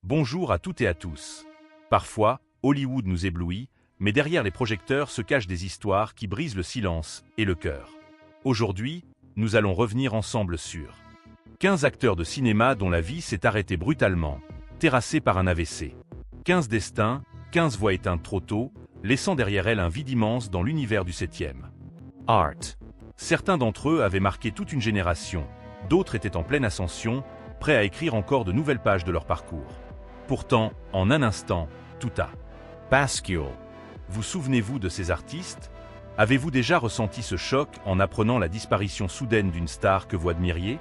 Bonjour à toutes et à tous. Parfois, Hollywood nous éblouit, mais derrière les projecteurs se cachent des histoires qui brisent le silence et le cœur. Aujourd'hui, nous allons revenir ensemble sur 15 acteurs de cinéma dont la vie s'est arrêtée brutalement, terrassée par un AVC. 15 destins, 15 voix éteintes trop tôt, laissant derrière elles un vide immense dans l'univers du 7e art. Certains d'entre eux avaient marqué toute une génération, d'autres étaient en pleine ascension, prêts à écrire encore de nouvelles pages de leur parcours. Pourtant, en un instant, tout a basculé. Vous souvenez-vous de ces artistes? Avez-vous déjà ressenti ce choc en apprenant la disparition soudaine d'une star que vous admiriez?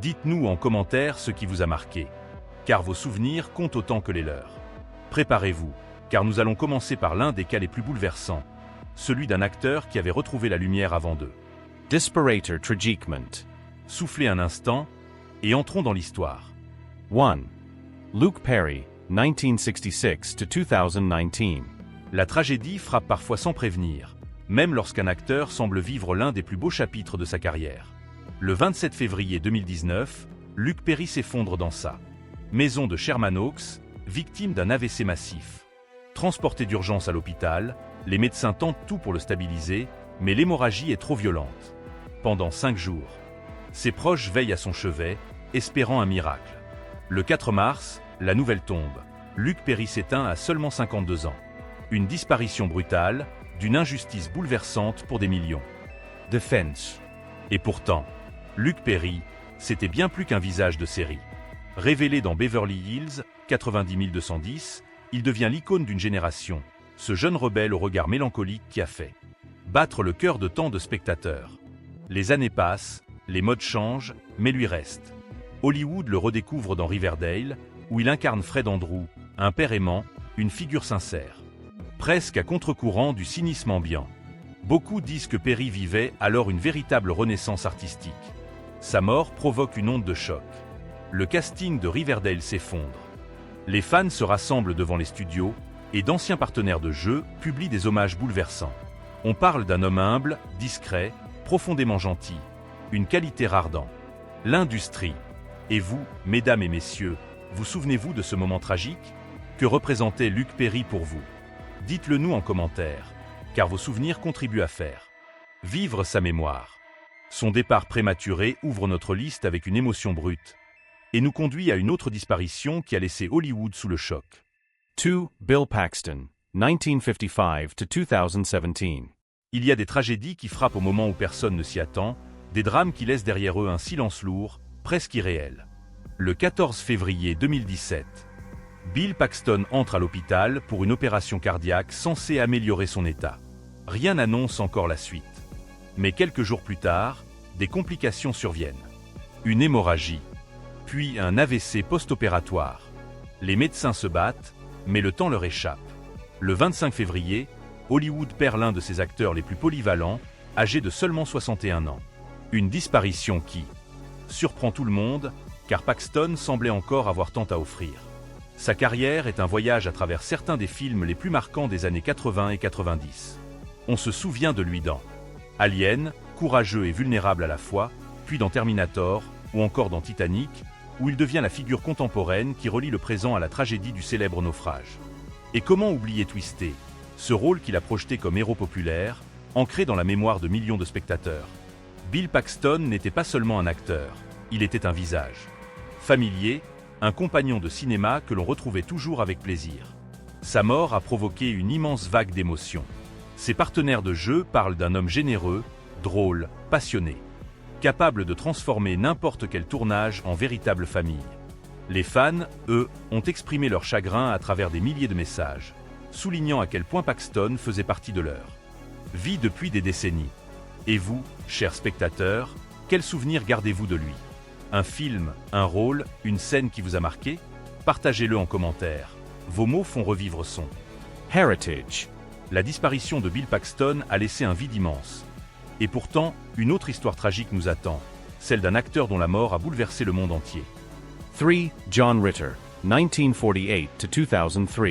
Dites-nous en commentaire ce qui vous a marqué, car vos souvenirs comptent autant que les leurs. Préparez-vous, car nous allons commencer par l'un des cas les plus bouleversants, celui d'un acteur qui avait retrouvé la lumière avant d'eux. Disparator Tragicment. Soufflez un instant, et entrons dans l'histoire. 1. Luke Perry, 1966 to 2019. La tragédie frappe parfois sans prévenir, même lorsqu'un acteur semble vivre l'un des plus beaux chapitres de sa carrière. Le 27 février 2019, Luke Perry s'effondre dans sa maison de Sherman Oaks, victime d'un AVC massif. Transporté d'urgence à l'hôpital, les médecins tentent tout pour le stabiliser, mais l'hémorragie est trop violente. Pendant 5 jours, ses proches veillent à son chevet, espérant un miracle. Le 4 mars, la nouvelle tombe. Luke Perry s'éteint à seulement 52 ans. Une disparition brutale, d'une injustice bouleversante pour des millions. Defense. Et pourtant, Luke Perry, c'était bien plus qu'un visage de série. Révélé dans Beverly Hills, 90 210, il devient l'icône d'une génération, ce jeune rebelle au regard mélancolique qui a fait battre le cœur de tant de spectateurs. Les années passent, les modes changent, mais lui reste. Hollywood le redécouvre dans Riverdale, où il incarne Fred Andrew, un père aimant, une figure sincère. Presque à contre-courant du cynisme ambiant. Beaucoup disent que Perry vivait alors une véritable renaissance artistique. Sa mort provoque une onde de choc. Le casting de Riverdale s'effondre. Les fans se rassemblent devant les studios, et d'anciens partenaires de jeu publient des hommages bouleversants. On parle d'un homme humble, discret, profondément gentil. Une qualité rare dans l'industrie. Et vous, mesdames et messieurs, vous souvenez-vous de ce moment tragique? Que représentait Luke Perry pour vous? Dites-le nous en commentaire, car vos souvenirs contribuent à faire vivre sa mémoire. Son départ prématuré ouvre notre liste avec une émotion brute et nous conduit à une autre disparition qui a laissé Hollywood sous le choc. 2. Bill Paxton, 1955 to 2017. Il y a des tragédies qui frappent au moment où personne ne s'y attend, des drames qui laissent derrière eux un silence lourd, presque irréel. Le 14 février 2017, Bill Paxton entre à l'hôpital pour une opération cardiaque censée améliorer son état. Rien n'annonce encore la suite. Mais quelques jours plus tard, des complications surviennent. Une hémorragie, puis un AVC post-opératoire. Les médecins se battent, mais le temps leur échappe. Le 25 février, Hollywood perd l'un de ses acteurs les plus polyvalents, âgé de seulement 61 ans. Une disparition qui surprend tout le monde, car Paxton semblait encore avoir tant à offrir. Sa carrière est un voyage à travers certains des films les plus marquants des années 80 et 90. On se souvient de lui dans Alien, courageux et vulnérable à la fois, puis dans Terminator, ou encore dans Titanic, où il devient la figure contemporaine qui relie le présent à la tragédie du célèbre naufrage. Et comment oublier Twisted, ce rôle qu'il a projeté comme héros populaire, ancré dans la mémoire de millions de spectateurs. Bill Paxton n'était pas seulement un acteur, il était un visage familier, un compagnon de cinéma que l'on retrouvait toujours avec plaisir. Sa mort a provoqué une immense vague d'émotions. Ses partenaires de jeu parlent d'un homme généreux, drôle, passionné, capable de transformer n'importe quel tournage en véritable famille. Les fans, eux, ont exprimé leur chagrin à travers des milliers de messages, soulignant à quel point Paxton faisait partie de leur vie depuis des décennies. Et vous, chers spectateurs, quels souvenirs gardez-vous de lui? Un film, un rôle, une scène qui vous a marqué? Partagez-le en commentaire. Vos mots font revivre son Heritage. La disparition de Bill Paxton a laissé un vide immense. Et pourtant, une autre histoire tragique nous attend, celle d'un acteur dont la mort a bouleversé le monde entier. 3. John Ritter, 1948 to 2003.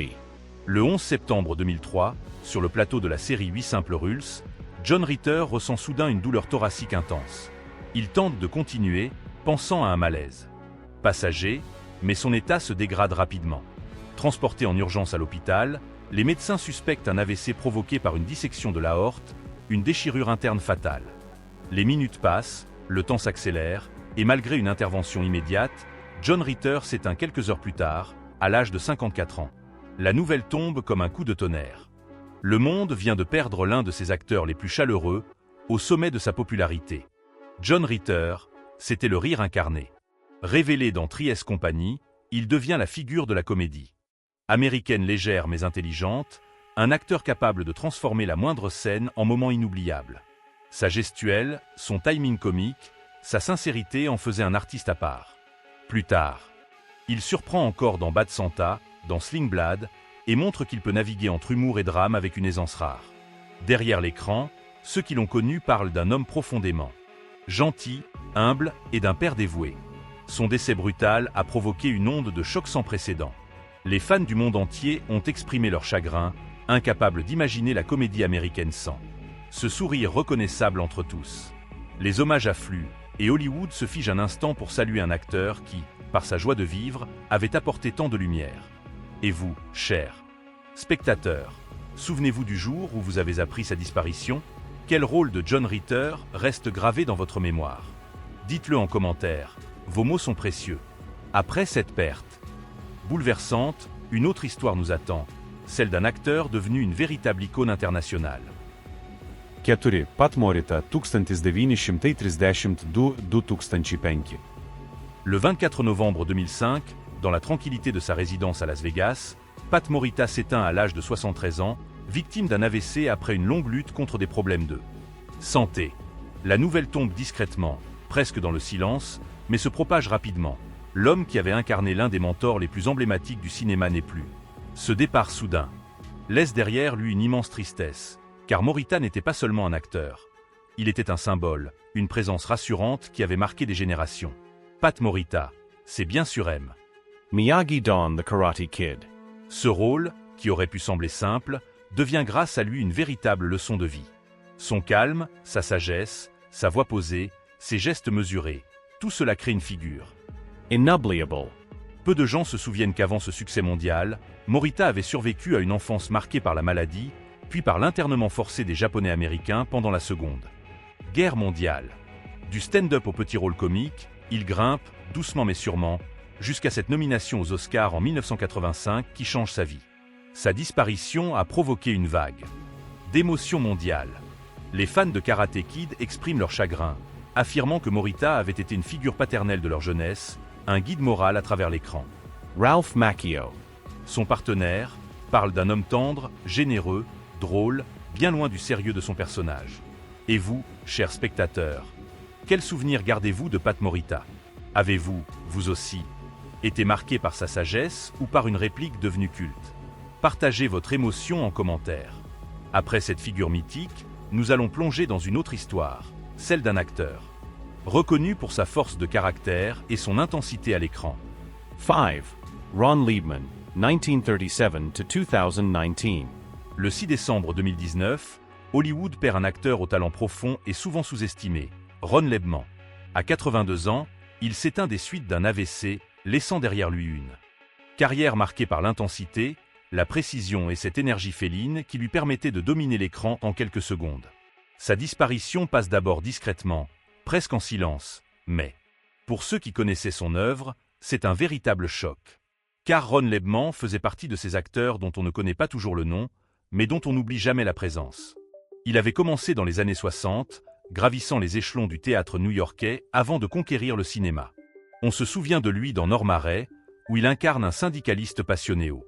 Le 11 septembre 2003, sur le plateau de la série 8 simples Rules, John Ritter ressent soudain une douleur thoracique intense. Il tente de continuer, pensant à un malaise passager, mais son état se dégrade rapidement. Transporté en urgence à l'hôpital, les médecins suspectent un AVC provoqué par une dissection de l'aorte, une déchirure interne fatale. Les minutes passent, le temps s'accélère, et malgré une intervention immédiate, John Ritter s'éteint quelques heures plus tard, à l'âge de 54 ans. La nouvelle tombe comme un coup de tonnerre. Le monde vient de perdre l'un de ses acteurs les plus chaleureux, au sommet de sa popularité. John Ritter, c'était le rire incarné. Révélé dans Three's Company, il devient la figure de la comédie. Américaine légère mais intelligente, un acteur capable de transformer la moindre scène en moment inoubliable. Sa gestuelle, son timing comique, sa sincérité en faisaient un artiste à part. Plus tard, il surprend encore dans Bad Santa, dans Sling Blade, et montre qu'il peut naviguer entre humour et drame avec une aisance rare. Derrière l'écran, ceux qui l'ont connu parlent d'un homme profondément gentil, humble et d'un père dévoué. Son décès brutal a provoqué une onde de choc sans précédent. Les fans du monde entier ont exprimé leur chagrin, incapables d'imaginer la comédie américaine sans ce sourire reconnaissable entre tous. Les hommages affluent, et Hollywood se fige un instant pour saluer un acteur qui, par sa joie de vivre, avait apporté tant de lumière. Et vous, chers spectateurs, souvenez-vous du jour où vous avez appris sa disparition? Quel rôle de John Ritter reste gravé dans votre mémoire? Dites-le en commentaire, vos mots sont précieux. Après cette perte bouleversante, une autre histoire nous attend, celle d'un acteur devenu une véritable icône internationale. 4. Pat Morita 1932-2005. Le 24 novembre 2005, dans la tranquillité de sa résidence à Las Vegas, Pat Morita s'éteint à l'âge de 73 ans, victime d'un AVC après une longue lutte contre des problèmes de santé. La nouvelle tombe discrètement, presque dans le silence, mais se propage rapidement. L'homme qui avait incarné l'un des mentors les plus emblématiques du cinéma n'est plus. Ce départ soudain laisse derrière lui une immense tristesse, car Morita n'était pas seulement un acteur. Il était un symbole, une présence rassurante qui avait marqué des générations. Pat Morita, c'est bien sûr M. Miyagi-Don the Karate Kid. Ce rôle, qui aurait pu sembler simple, devient grâce à lui une véritable leçon de vie. Son calme, sa sagesse, sa voix posée, ses gestes mesurés, tout cela crée une figure Inoubliable. Peu de gens se souviennent qu'avant ce succès mondial, Morita avait survécu à une enfance marquée par la maladie, puis par l'internement forcé des Japonais américains pendant la Seconde Guerre mondiale. Du stand-up au petit rôle comique, il grimpe, doucement mais sûrement, jusqu'à cette nomination aux Oscars en 1985 qui change sa vie. Sa disparition a provoqué une vague d'émotion mondiale. Les fans de Karate Kid expriment leur chagrin, affirmant que Morita avait été une figure paternelle de leur jeunesse, un guide moral à travers l'écran. Ralph Macchio. Son partenaire parle d'un homme tendre, généreux, drôle, bien loin du sérieux de son personnage. Et vous, chers spectateurs, quel souvenir gardez-vous de Pat Morita? Avez-vous, vous aussi, été marqué par sa sagesse ou par une réplique devenue culte? Partagez votre émotion en commentaire. Après cette figure mythique, nous allons plonger dans une autre histoire, celle d'un acteur reconnu pour sa force de caractère et son intensité à l'écran. 5. Ron Liebman 1937-2019. Le 6 décembre 2019, Hollywood perd un acteur au talent profond et souvent sous-estimé, Ron Liebman. À 82 ans, il s'éteint des suites d'un AVC, laissant derrière lui une carrière marquée par l'intensité, la précision et cette énergie féline qui lui permettait de dominer l'écran en quelques secondes. Sa disparition passe d'abord discrètement, presque en silence, mais pour ceux qui connaissaient son œuvre, c'est un véritable choc. Car Ron Liebman faisait partie de ces acteurs dont on ne connaît pas toujours le nom, mais dont on n'oublie jamais la présence. Il avait commencé dans les années 60, gravissant les échelons du théâtre new-yorkais avant de conquérir le cinéma. On se souvient de lui dans Norma Ray, où il incarne un syndicaliste passionné aux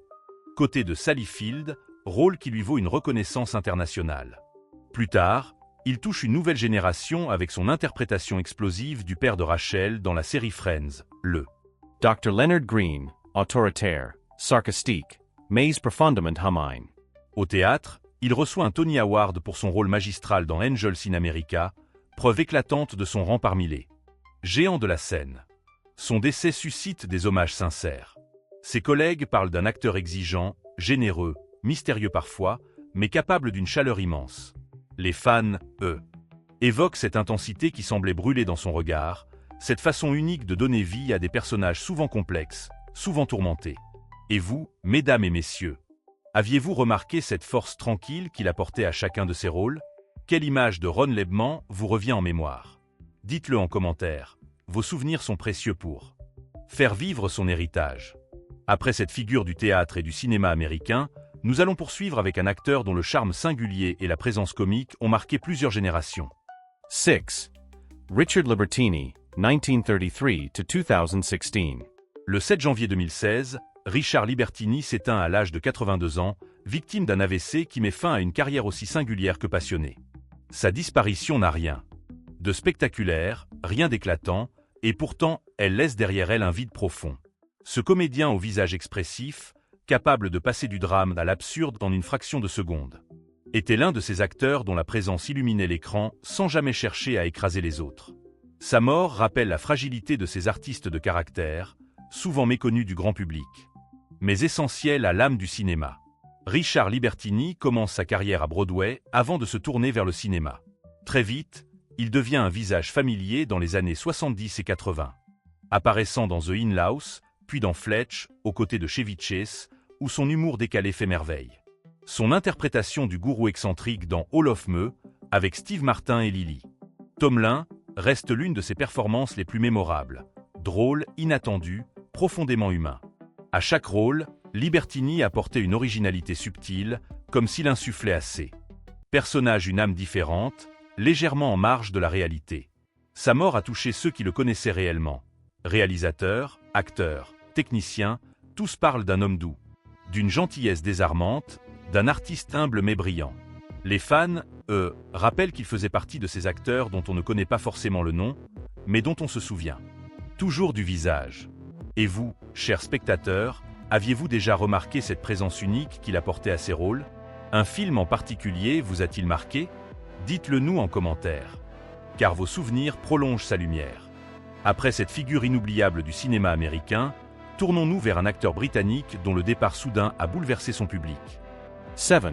côtés de Sally Field, rôle qui lui vaut une reconnaissance internationale. Plus tard, il touche une nouvelle génération avec son interprétation explosive du père de Rachel dans la série Friends, le Dr. Leonard Green, autoritaire, sarcastique, mais profondément humain. Au théâtre, il reçoit un Tony Award pour son rôle magistral dans Angels in America, preuve éclatante de son rang parmi les géants de la scène. Son décès suscite des hommages sincères. Ses collègues parlent d'un acteur exigeant, généreux, mystérieux parfois, mais capable d'une chaleur immense. Les fans, eux, évoquent cette intensité qui semblait brûler dans son regard, cette façon unique de donner vie à des personnages souvent complexes, souvent tourmentés. Et vous, mesdames et messieurs, aviez-vous remarqué cette force tranquille qu'il apportait à chacun de ses rôles? Quelle image de Ron Lebman vous revient en mémoire? Dites-le en commentaire, vos souvenirs sont précieux pour faire vivre son héritage. Après cette figure du théâtre et du cinéma américain, nous allons poursuivre avec un acteur dont le charme singulier et la présence comique ont marqué plusieurs générations. 6. Richard Libertini, 1933 to 2016. Le 7 janvier 2016, Richard Libertini s'éteint à l'âge de 82 ans, victime d'un AVC qui met fin à une carrière aussi singulière que passionnée. Sa disparition n'a rien de spectaculaire, rien d'éclatant, et pourtant, elle laisse derrière elle un vide profond. Ce comédien au visage expressif, capable de passer du drame à l'absurde en une fraction de seconde, était l'un de ces acteurs dont la présence illuminait l'écran sans jamais chercher à écraser les autres. Sa mort rappelle la fragilité de ces artistes de caractère, souvent méconnus du grand public, mais essentiels à l'âme du cinéma. Richard Libertini commence sa carrière à Broadway avant de se tourner vers le cinéma. Très vite, il devient un visage familier dans les années 70 et 80, apparaissant dans The In-Laws, puis dans Fletch, aux côtés de Chevy Chase, où son humour décalé fait merveille. Son interprétation du gourou excentrique dans All of Me, avec Steve Martin et Lily Tomlin, reste l'une de ses performances les plus mémorables. Drôle, inattendu, profondément humain. À chaque rôle, Libertini apportait une originalité subtile, comme s'il insufflait assez. Personnage une âme différente, légèrement en marge de la réalité. Sa mort a touché ceux qui le connaissaient réellement. Réalisateurs, acteurs, techniciens, tous parlent d'un homme doux, d'une gentillesse désarmante, d'un artiste humble mais brillant. Les fans, eux, rappellent qu'il faisait partie de ces acteurs dont on ne connaît pas forcément le nom, mais dont on se souvient toujours du visage. Et vous, chers spectateurs, aviez-vous déjà remarqué cette présence unique qu'il apportait à ses rôles? Un film en particulier vous a-t-il marqué? Dites-le nous en commentaire, car vos souvenirs prolongent sa lumière. Après cette figure inoubliable du cinéma américain, tournons-nous vers un acteur britannique dont le départ soudain a bouleversé son public. 7.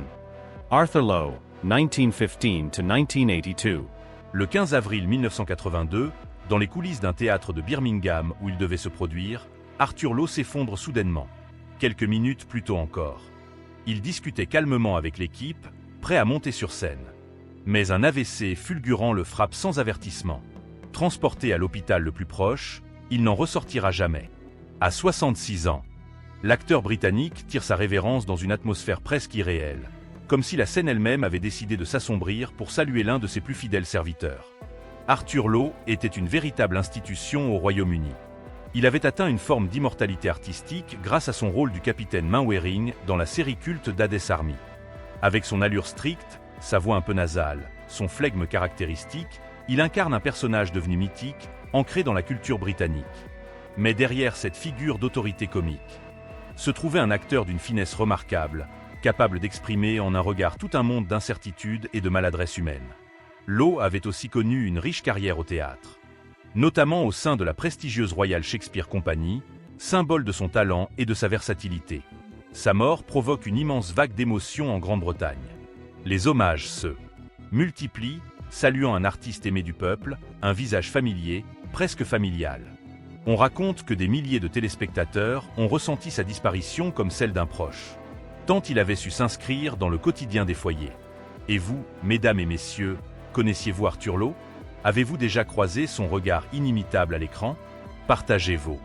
Arthur Lowe, 1915 to 1982. Le 15 avril 1982, dans les coulisses d'un théâtre de Birmingham où il devait se produire, Arthur Lowe s'effondre soudainement. Quelques minutes plus tôt encore, il discutait calmement avec l'équipe, prêt à monter sur scène. Mais un AVC fulgurant le frappe sans avertissement. Transporté à l'hôpital le plus proche, il n'en ressortira jamais. À 66 ans, l'acteur britannique tire sa révérence dans une atmosphère presque irréelle, comme si la scène elle-même avait décidé de s'assombrir pour saluer l'un de ses plus fidèles serviteurs. Arthur Lowe était une véritable institution au Royaume-Uni. Il avait atteint une forme d'immortalité artistique grâce à son rôle du capitaine Mainwaring dans la série culte d'Hades Army. Avec son allure stricte, sa voix un peu nasale, son flegme caractéristique, il incarne un personnage devenu mythique, ancré dans la culture britannique. Mais derrière cette figure d'autorité comique, se trouvait un acteur d'une finesse remarquable, capable d'exprimer en un regard tout un monde d'incertitude et de maladresse humaine. Lowe avait aussi connu une riche carrière au théâtre, notamment au sein de la prestigieuse Royal Shakespeare Company, symbole de son talent et de sa versatilité. Sa mort provoque une immense vague d'émotions en Grande-Bretagne. Les hommages se multiplient, saluant un artiste aimé du peuple, un visage familier, presque familial. On raconte que des milliers de téléspectateurs ont ressenti sa disparition comme celle d'un proche, tant il avait su s'inscrire dans le quotidien des foyers. Et vous, mesdames et messieurs, connaissiez-vous Arthur Lowe? Avez-vous déjà croisé son regard inimitable à l'écran? Partagez vos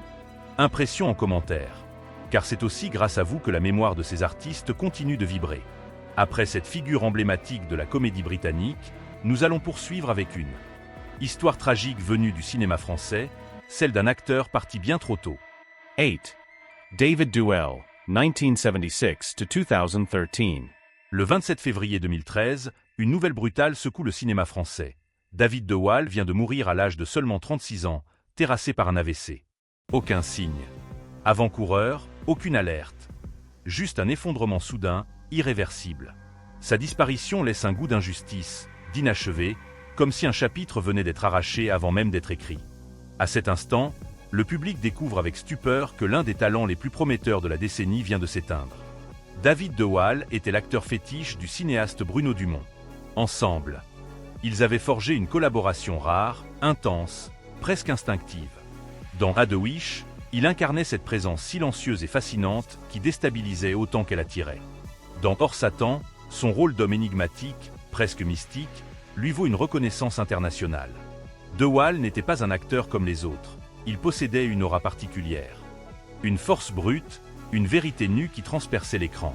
impressions en commentaire, car c'est aussi grâce à vous que la mémoire de ces artistes continue de vibrer. Après cette figure emblématique de la comédie britannique, nous allons poursuivre avec une histoire tragique venue du cinéma français, celle d'un acteur parti bien trop tôt. 8. David Duell, 1976 to 2013. Le 27 février 2013, une nouvelle brutale secoue le cinéma français. David Duell vient de mourir à l'âge de seulement 36 ans, terrassé par un AVC. Aucun signe avant-coureur, aucune alerte. Juste un effondrement soudain, irréversible. Sa disparition laisse un goût d'injustice, d'inachevé, comme si un chapitre venait d'être arraché avant même d'être écrit. À cet instant, le public découvre avec stupeur que l'un des talents les plus prometteurs de la décennie vient de s'éteindre. David Duell était l'acteur fétiche du cinéaste Bruno Dumont. Ensemble, ils avaient forgé une collaboration rare, intense, presque instinctive. Dans A The Wish, Il incarnait cette présence silencieuse et fascinante qui déstabilisait autant qu'elle attirait. Dans Hors Satan, son rôle d'homme énigmatique, presque mystique, lui vaut une reconnaissance internationale. De Waal n'était pas un acteur comme les autres, il possédait une aura particulière. Une force brute, une vérité nue qui transperçait l'écran.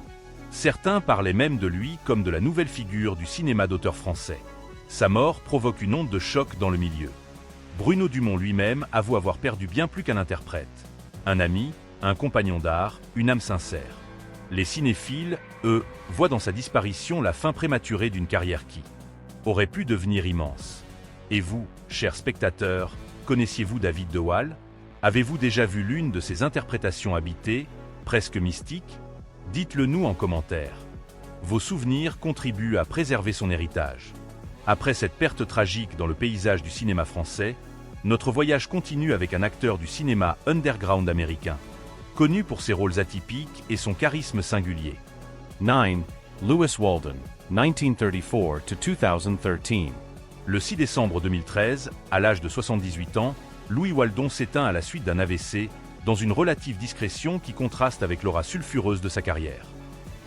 Certains parlaient même de lui comme de la nouvelle figure du cinéma d'auteur français. Sa mort provoque une onde de choc dans le milieu. Bruno Dumont lui-même avoue avoir perdu bien plus qu'un interprète. Un ami, un compagnon d'art, une âme sincère. Les cinéphiles, eux, voient dans sa disparition la fin prématurée d'une carrière qui aurait pu devenir immense. Et vous, chers spectateurs, connaissiez-vous David de Waal? Avez-vous déjà vu l'une de ses interprétations habitées, presque mystiques? Dites-le nous en commentaire. Vos souvenirs contribuent à préserver son héritage. Après cette perte tragique dans le paysage du cinéma français, notre voyage continue avec un acteur du cinéma underground américain, connu pour ses rôles atypiques et son charisme singulier. 9. Lewis Walden, 1934 to 2013. Le 6 décembre 2013, à l'âge de 78 ans, Louis Waldon s'éteint à la suite d'un AVC, dans une relative discrétion qui contraste avec l'aura sulfureuse de sa carrière.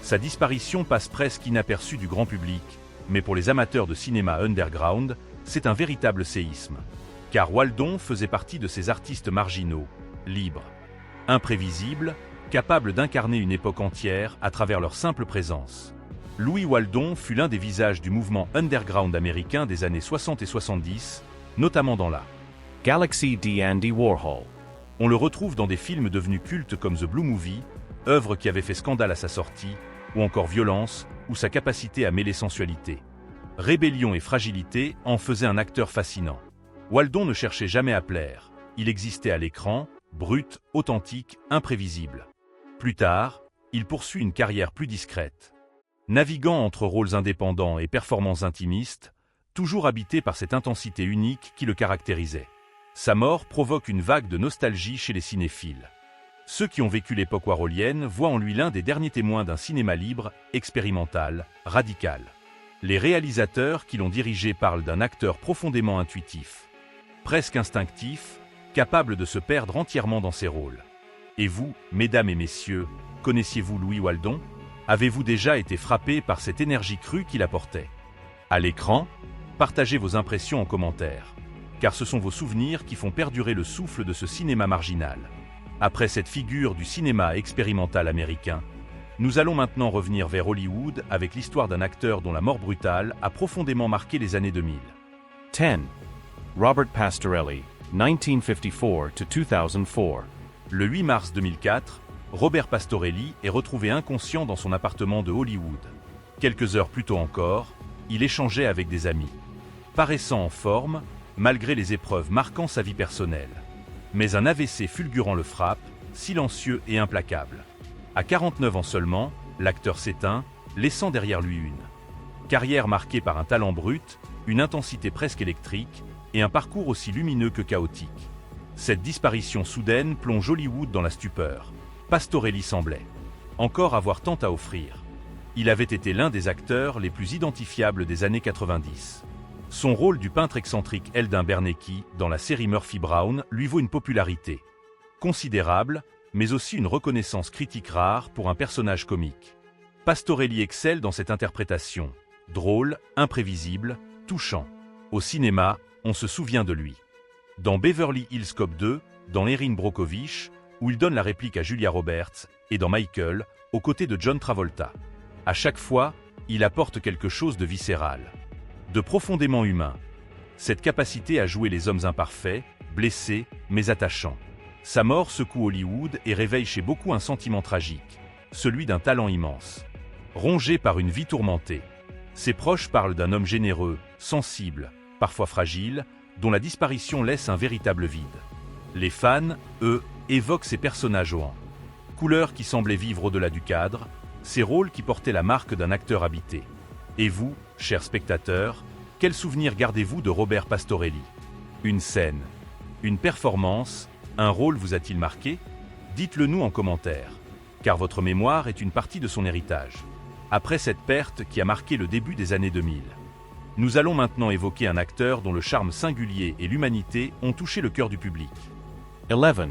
Sa disparition passe presque inaperçue du grand public, mais pour les amateurs de cinéma underground, c'est un véritable séisme. Car Waldon faisait partie de ces artistes marginaux, libres, imprévisibles, capables d'incarner une époque entière à travers leur simple présence. Louis Waldon fut l'un des visages du mouvement underground américain des années 60 et 70, notamment dans la Galaxy d'Andy Warhol. On le retrouve dans des films devenus cultes comme The Blue Movie, œuvre qui avait fait scandale à sa sortie, ou encore Violence, où sa capacité à mêler sensualité, rébellion et fragilité en faisait un acteur fascinant. Waldon ne cherchait jamais à plaire, il existait à l'écran, brut, authentique, imprévisible. Plus tard, il poursuit une carrière plus discrète. Naviguant entre rôles indépendants et performances intimistes, toujours habité par cette intensité unique qui le caractérisait. Sa mort provoque une vague de nostalgie chez les cinéphiles. Ceux qui ont vécu l'époque warholienne voient en lui l'un des derniers témoins d'un cinéma libre, expérimental, radical. Les réalisateurs qui l'ont dirigé parlent d'un acteur profondément intuitif, presque instinctif, capable de se perdre entièrement dans ses rôles. Et vous, mesdames et messieurs, connaissiez-vous Louis Waldon? Avez-vous déjà été frappé par cette énergie crue qu'il apportait? À l'écran, partagez vos impressions en commentaire, car ce sont vos souvenirs qui font perdurer le souffle de ce cinéma marginal. Après cette figure du cinéma expérimental américain, nous allons maintenant revenir vers Hollywood avec l'histoire d'un acteur dont la mort brutale a profondément marqué les années 2000. 10. Robert Pastorelli, 1954 to 2004. Le 8 mars 2004, Robert Pastorelli est retrouvé inconscient dans son appartement de Hollywood. Quelques heures plus tôt encore, il échangeait avec des amis. Paraissant en forme, malgré les épreuves marquant sa vie personnelle. Mais un AVC fulgurant le frappe, silencieux et implacable. À 49 ans seulement, l'acteur s'éteint, laissant derrière lui une carrière marquée par un talent brut, une intensité presque électrique et un parcours aussi lumineux que chaotique. Cette disparition soudaine plonge Hollywood dans la stupeur. Pastorelli semblait encore avoir tant à offrir. Il avait été l'un des acteurs les plus identifiables des années 90. Son rôle du peintre excentrique Eldin Bernecki dans la série Murphy Brown lui vaut une popularité considérable, mais aussi une reconnaissance critique rare pour un personnage comique. Pastorelli excelle dans cette interprétation, drôle, imprévisible, touchant. Au cinéma, on se souvient de lui. Dans Beverly Hills Cop 2, dans Erin Brockovich, où il donne la réplique à Julia Roberts, et dans Michael, aux côtés de John Travolta. À chaque fois, il apporte quelque chose de viscéral, de profondément humain. Cette capacité à jouer les hommes imparfaits, blessés, mais attachants. Sa mort secoue Hollywood et réveille chez beaucoup un sentiment tragique, celui d'un talent immense. Rongé par une vie tourmentée. Ses proches parlent d'un homme généreux, sensible, parfois fragile, dont la disparition laisse un véritable vide. Les fans, eux, évoquent ces personnages au couleurs qui semblaient vivre au-delà du cadre, ces rôles qui portaient la marque d'un acteur habité. Et vous, chers spectateurs, quel souvenir gardez-vous de Robert Pastorelli? Une scène, une performance, un rôle vous a-t-il marqué? Dites-le nous en commentaire, car votre mémoire est une partie de son héritage. Après cette perte qui a marqué le début des années 2000. Nous allons maintenant évoquer un acteur dont le charme singulier et l'humanité ont touché le cœur du public. 11.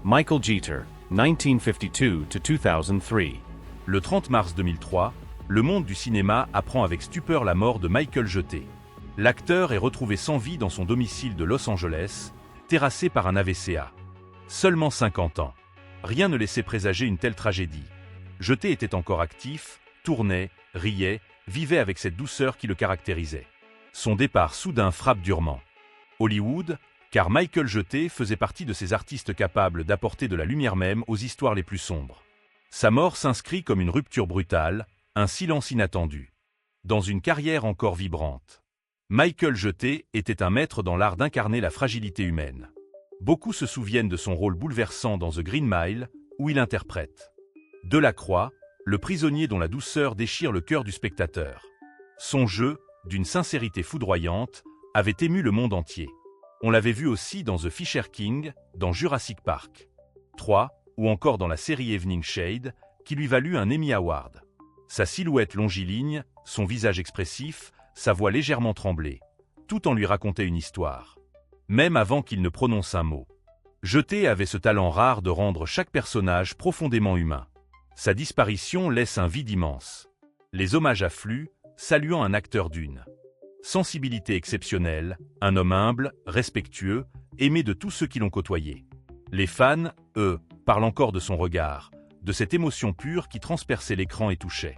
Michael Jeter, 1952 to 2003. Le 30 mars 2003, le monde du cinéma apprend avec stupeur la mort de Michael Jeter. L'acteur est retrouvé sans vie dans son domicile de Los Angeles, terrassé par un AVC. Seulement 50 ans. Rien ne laissait présager une telle tragédie. Jeter était encore actif, tournait, riait, vivait avec cette douceur qui le caractérisait. Son départ soudain frappe durement Hollywood, car Michael Jeter faisait partie de ces artistes capables d'apporter de la lumière même aux histoires les plus sombres. Sa mort s'inscrit comme une rupture brutale, un silence inattendu. Dans une carrière encore vibrante. Michael Jeter était un maître dans l'art d'incarner la fragilité humaine. Beaucoup se souviennent de son rôle bouleversant dans The Green Mile, où il interprète Delacroix, le prisonnier dont la douceur déchire le cœur du spectateur. Son jeu, d'une sincérité foudroyante, avait ému le monde entier. On l'avait vu aussi dans The Fisher King, dans Jurassic Park 3, ou encore dans la série Evening Shade, qui lui valut un Emmy Award. Sa silhouette longiligne, son visage expressif, sa voix légèrement tremblée, tout en lui racontait une histoire. Même avant qu'il ne prononce un mot. Jeter avait ce talent rare de rendre chaque personnage profondément humain. Sa disparition laisse un vide immense. Les hommages affluent, saluant un acteur d'une sensibilité exceptionnelle, un homme humble, respectueux, aimé de tous ceux qui l'ont côtoyé. Les fans, eux, parlent encore de son regard, de cette émotion pure qui transperçait l'écran et touchait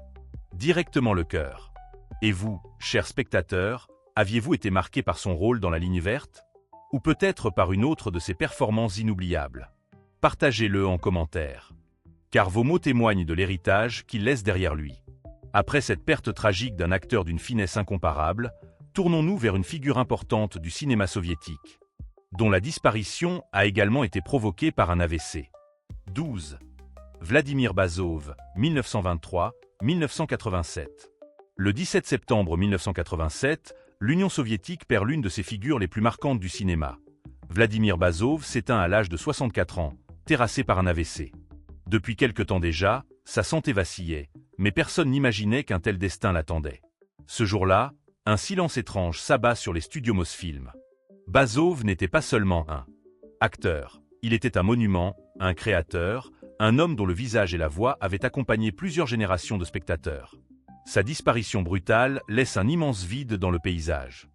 directement le cœur. Et vous, chers spectateurs, aviez-vous été marqué par son rôle dans La Ligne verte? Ou peut-être par une autre de ses performances inoubliables? Partagez-le en commentaire. Car vos mots témoignent de l'héritage qu'il laisse derrière lui. Après cette perte tragique d'un acteur d'une finesse incomparable, tournons-nous vers une figure importante du cinéma soviétique, dont la disparition a également été provoquée par un AVC. 12. Vladimir Bazov, 1923-1987. Le 17 septembre 1987, l'Union soviétique perd l'une de ses figures les plus marquantes du cinéma. Vladimir Bazov s'éteint à l'âge de 64 ans, terrassé par un AVC. Depuis quelque temps déjà, sa santé vacillait, mais personne n'imaginait qu'un tel destin l'attendait. Ce jour-là, un silence étrange s'abat sur les studios Mosfilm. Bazov n'était pas seulement un acteur, il était un monument, un créateur, un homme dont le visage et la voix avaient accompagné plusieurs générations de spectateurs. Sa disparition brutale laisse un immense vide dans le paysage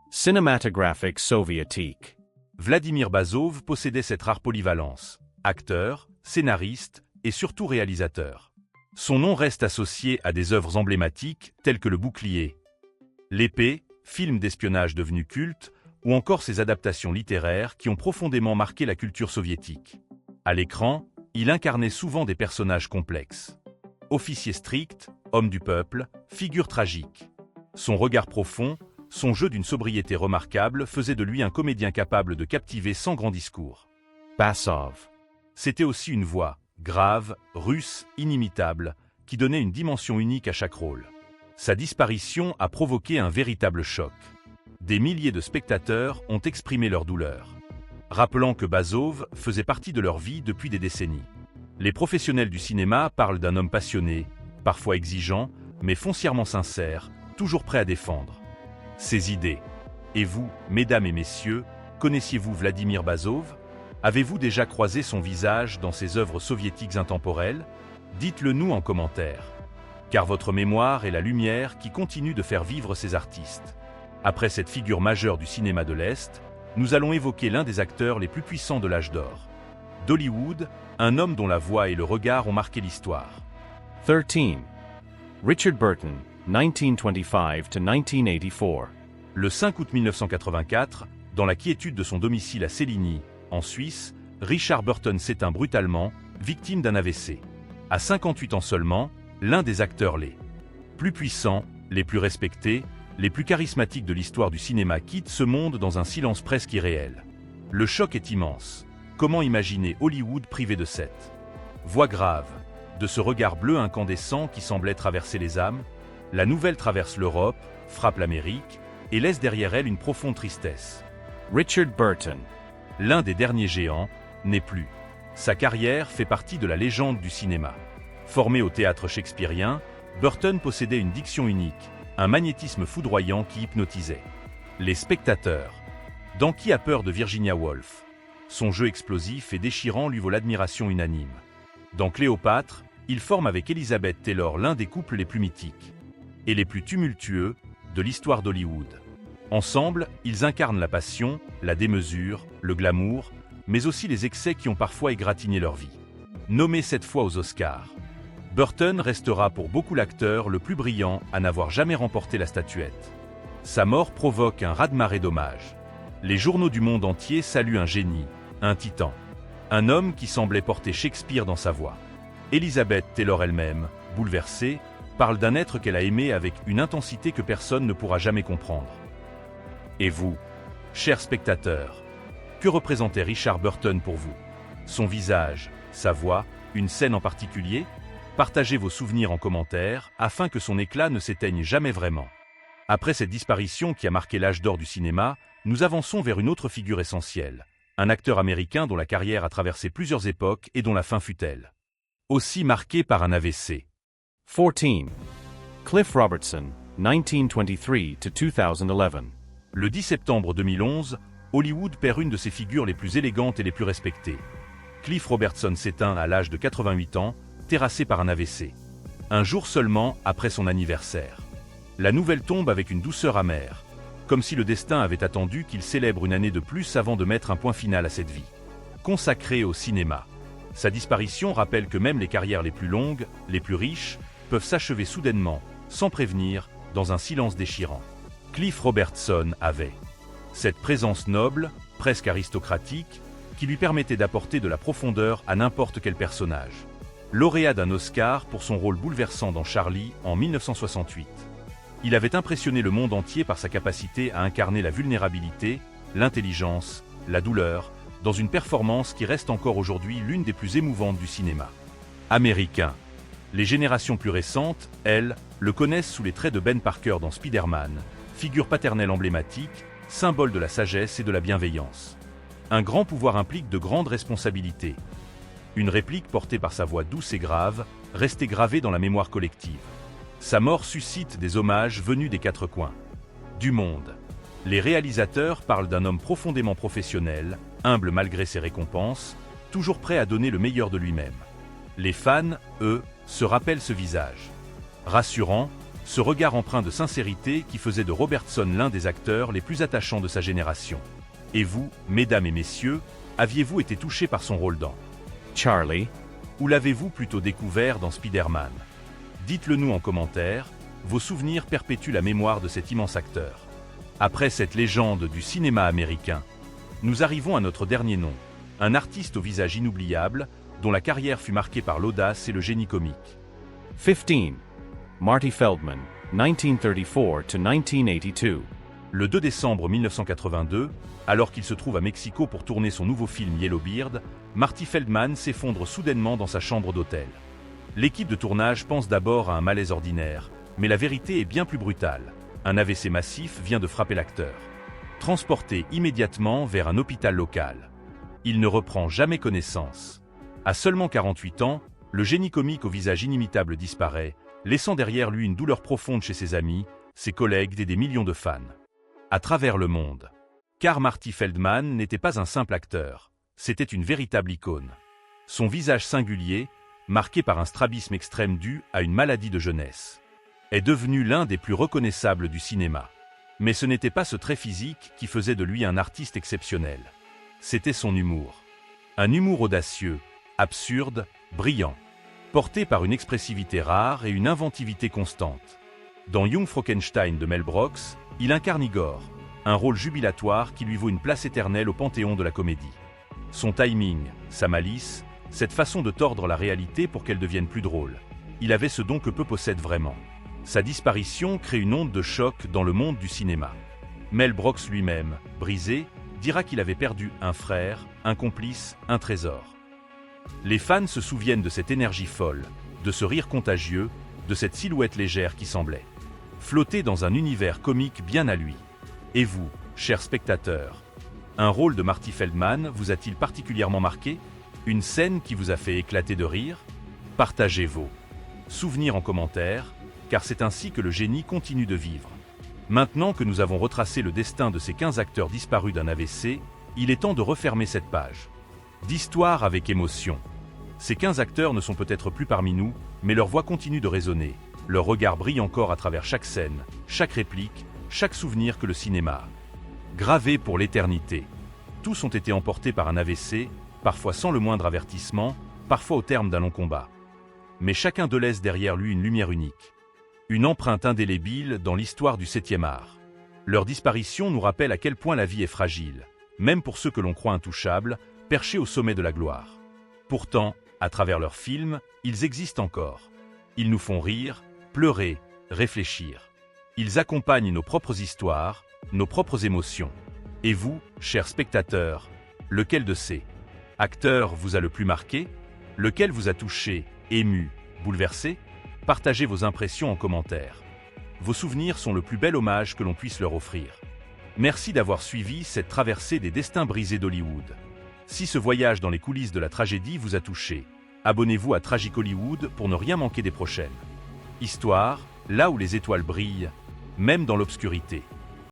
cinématographique soviétique. Vladimir Bazov possédait cette rare polyvalence, acteur, scénariste et surtout réalisateur. Son nom reste associé à des œuvres emblématiques telles que Le Bouclier, L'Épée, film d'espionnage devenu culte, ou encore ses adaptations littéraires qui ont profondément marqué la culture soviétique. À l'écran, il incarnait souvent des personnages complexes. Officier strict, homme du peuple, figure tragique. Son regard profond, son jeu d'une sobriété remarquable faisait de lui un comédien capable de captiver sans grand discours. Basov. C'était aussi une voix, grave, russe, inimitable, qui donnait une dimension unique à chaque rôle. Sa disparition a provoqué un véritable choc. Des milliers de spectateurs ont exprimé leur douleur, rappelant que Bazov faisait partie de leur vie depuis des décennies. Les professionnels du cinéma parlent d'un homme passionné, parfois exigeant, mais foncièrement sincère, toujours prêt à défendre ses idées. Et vous, mesdames et messieurs, connaissiez-vous Vladimir Bazov? Avez-vous déjà croisé son visage dans ses œuvres soviétiques intemporelles? Dites-le nous en commentaire. Car votre mémoire est la lumière qui continue de faire vivre ces artistes. Après cette figure majeure du cinéma de l'Est, nous allons évoquer l'un des acteurs les plus puissants de l'âge d'or d'Hollywood, un homme dont la voix et le regard ont marqué l'histoire. 13. Richard Burton, 1925 to 1984. Le 5 août 1984, dans la quiétude de son domicile à Céligny, en Suisse, Richard Burton s'éteint brutalement, victime d'un AVC. À 58 ans seulement, l'un des acteurs les plus puissants, les plus respectés, les plus charismatiques de l'histoire du cinéma quitte ce monde dans un silence presque irréel. Le choc est immense. Comment imaginer Hollywood privé de cette voix grave, de ce regard bleu incandescent qui semblait traverser les âmes? La nouvelle traverse l'Europe, frappe l'Amérique et laisse derrière elle une profonde tristesse. Richard Burton. L'un des derniers géants, n'est plus. Sa carrière fait partie de la légende du cinéma. Formé au théâtre shakespearien, Burton possédait une diction unique, un magnétisme foudroyant qui hypnotisait les spectateurs. Dans Qui a peur de Virginia Woolf? son jeu explosif et déchirant lui vaut l'admiration unanime. Dans Cléopâtre, il forme avec Elizabeth Taylor l'un des couples les plus mythiques et les plus tumultueux de l'histoire d'Hollywood. Ensemble, ils incarnent la passion, la démesure, le glamour, mais aussi les excès qui ont parfois égratigné leur vie. Nommé 7 fois aux Oscars, Burton restera pour beaucoup l'acteur le plus brillant à n'avoir jamais remporté la statuette. Sa mort provoque un raz-de-marée d'hommages. Les journaux du monde entier saluent un génie, un titan, un homme qui semblait porter Shakespeare dans sa voix. Elizabeth Taylor elle-même, bouleversée, parle d'un être qu'elle a aimé avec une intensité que personne ne pourra jamais comprendre. Et vous, chers spectateurs, que représentait Richard Burton pour vous? Son visage, sa voix, une scène en particulier? Partagez vos souvenirs en commentaire afin que son éclat ne s'éteigne jamais vraiment. Après cette disparition qui a marqué l'âge d'or du cinéma, nous avançons vers une autre figure essentielle, un acteur américain dont la carrière a traversé plusieurs époques et dont la fin fut elle aussi marquée par un AVC. 14. Cliff Robertson, 1923 to 2011. Le 10 septembre 2011, Hollywood perd une de ses figures les plus élégantes et les plus respectées. Cliff Robertson s'éteint à l'âge de 88 ans, terrassé par un AVC. Un jour seulement après son anniversaire. La nouvelle tombe avec une douceur amère, comme si le destin avait attendu qu'il célèbre une année de plus avant de mettre un point final à cette vie consacrée au cinéma. Sa disparition rappelle que même les carrières les plus longues, les plus riches, peuvent s'achever soudainement, sans prévenir, dans un silence déchirant. Cliff Robertson avait cette présence noble, presque aristocratique, qui lui permettait d'apporter de la profondeur à n'importe quel personnage. Lauréat d'un Oscar pour son rôle bouleversant dans Charlie en 1968. Il avait impressionné le monde entier par sa capacité à incarner la vulnérabilité, l'intelligence, la douleur, dans une performance qui reste encore aujourd'hui l'une des plus émouvantes du cinéma américain. Les générations plus récentes, elles, le connaissent sous les traits de Ben Parker dans Spider-Man, figure paternelle emblématique, symbole de la sagesse et de la bienveillance. Un grand pouvoir implique de grandes responsabilités. Une réplique portée par sa voix douce et grave, restée gravée dans la mémoire collective. Sa mort suscite des hommages venus des quatre coins du monde. Les réalisateurs parlent d'un homme profondément professionnel, humble malgré ses récompenses, toujours prêt à donner le meilleur de lui-même. Les fans, eux, se rappellent ce visage rassurant, ce regard empreint de sincérité qui faisait de Robertson l'un des acteurs les plus attachants de sa génération. Et vous, mesdames et messieurs, aviez-vous été touchés par son rôle dans Charlie? Ou l'avez-vous plutôt découvert dans Spider-Man? Dites-le nous en commentaire, vos souvenirs perpétuent la mémoire de cet immense acteur. Après cette légende du cinéma américain, nous arrivons à notre dernier nom, un artiste au visage inoubliable, dont la carrière fut marquée par l'audace et le génie comique. 15. Marty Feldman, 1934 to 1982. Le 2 décembre 1982, alors qu'il se trouve à Mexico pour tourner son nouveau film Yellowbeard, Marty Feldman s'effondre soudainement dans sa chambre d'hôtel. L'équipe de tournage pense d'abord à un malaise ordinaire, mais la vérité est bien plus brutale. Un AVC massif vient de frapper l'acteur. Transporté immédiatement vers un hôpital local. Il ne reprend jamais connaissance. À seulement 48 ans, le génie comique au visage inimitable disparaît, laissant derrière lui une douleur profonde chez ses amis, ses collègues et des millions de fans. À travers le monde. Car Marty Feldman n'était pas un simple acteur, c'était une véritable icône. Son visage singulier, marqué par un strabisme extrême dû à une maladie de jeunesse, est devenu l'un des plus reconnaissables du cinéma. Mais ce n'était pas ce trait physique qui faisait de lui un artiste exceptionnel. C'était son humour. Un humour audacieux, absurde, brillant, porté par une expressivité rare et une inventivité constante. Dans Young Frankenstein de Mel Brooks, il incarne Igor, un rôle jubilatoire qui lui vaut une place éternelle au panthéon de la comédie. Son timing, sa malice, cette façon de tordre la réalité pour qu'elle devienne plus drôle. Il avait ce don que peu possèdent vraiment. Sa disparition crée une onde de choc dans le monde du cinéma. Mel Brooks lui-même, brisé, dira qu'il avait perdu un frère, un complice, un trésor. Les fans se souviennent de cette énergie folle, de ce rire contagieux, de cette silhouette légère qui semblait flotter dans un univers comique bien à lui. Et vous, chers spectateurs, un rôle de Marty Feldman vous a-t-il particulièrement marqué? Une scène qui vous a fait éclater de rire? Partagez vos souvenirs en commentaire, car c'est ainsi que le génie continue de vivre. Maintenant que nous avons retracé le destin de ces 15 acteurs disparus d'un AVC, Il est temps de refermer cette page. D'histoire avec émotion. Ces 15 acteurs ne sont peut-être plus parmi nous, mais leur voix continue de résonner. Leur regard brille encore à travers chaque scène, chaque réplique, chaque souvenir que le cinéma a gravé pour l'éternité. Tous ont été emportés par un AVC, parfois sans le moindre avertissement, parfois au terme d'un long combat. Mais chacun d'eux laisse derrière lui une lumière unique. Une empreinte indélébile dans l'histoire du 7e art. Leur disparition nous rappelle à quel point la vie est fragile, même pour ceux que l'on croit intouchables, perchés au sommet de la gloire. Pourtant, à travers leurs films, ils existent encore. Ils nous font rire, pleurer, réfléchir. Ils accompagnent nos propres histoires, nos propres émotions. Et vous, chers spectateurs, lequel de ces acteurs vous a le plus marqué? Lequel vous a touché, ému, bouleversé? Partagez vos impressions en commentaire. Vos souvenirs sont le plus bel hommage que l'on puisse leur offrir. Merci d'avoir suivi cette traversée des destins brisés d'Hollywood. Si ce voyage dans les coulisses de la tragédie vous a touché, abonnez-vous à Tragic Hollywood pour ne rien manquer des prochaines. Histoire, là où les étoiles brillent, même dans l'obscurité.